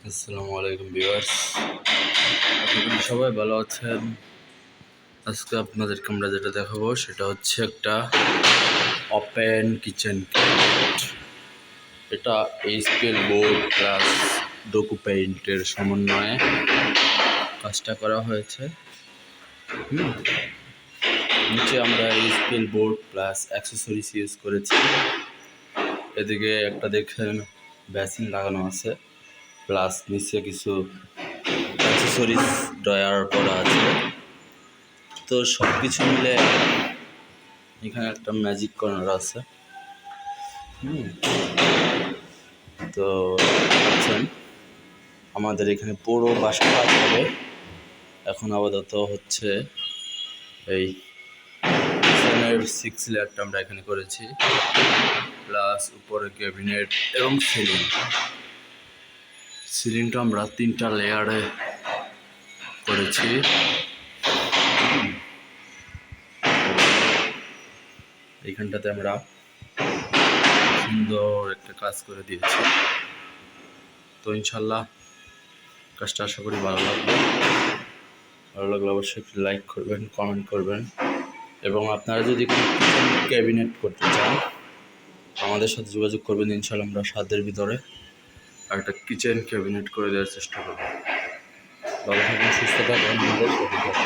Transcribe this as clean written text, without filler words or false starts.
আসসালামু আলাইকুম ভিউয়ার্স, আপনারা সবাই ভালো আছেন। আজকে আপনাদেরকে আমরা যেটা দেখাবো সেটা হচ্ছে একটা ওপেন কিচেন ক্যাবিনেট। এটা এইচপিএল বোর্ড প্লাস ডোকু পেইন্টের সমন্বয়ে কাজটা করা হয়েছে। নিচে আমরা HPL board plus accessories use করেছি। এদিকে একটা দেখেন বেসিন লাগানো আছে, প্লাস নিচে কিছু অ্যাক্সেসরিজ ড্রয়ার করা আছে। তো সব কিছু মিলে এখানে একটা ম্যাজিক কর্নার আছে। তো দেখছেন আমাদের এখানে পুরো বাসা কাজ হবে। এখন আপাতত হচ্ছে এই কিচেনের 6 লেয়ারটা আমরা এখানে করেছি, প্লাস উপরে ক্যাবিনেট এবং সিলিংটা আমরা 3টা লেয়ারে করেছি। এইখানটাতে আমরা সুন্দর একটা কাজ করে দিয়েছি। তো ইনশাল্লাহ কাজটা আশা করি ভালো লাগবে অবশ্যই একটু লাইক করবেন, কমেন্ট করবেন, এবং আপনারা যদি কোনো কিচেন ক্যাবিনেট করতে চান আমাদের সাথে যোগাযোগ করবেন। ইনশাল্লাহ আমরা সাধ্যের ভিতরে একটা কিচেন ক্যাবিনেট করে দেওয়ার চেষ্টা করব। ভালো থাকুন, সুস্থ থাকুন, আমাদের সাথে থাকুন।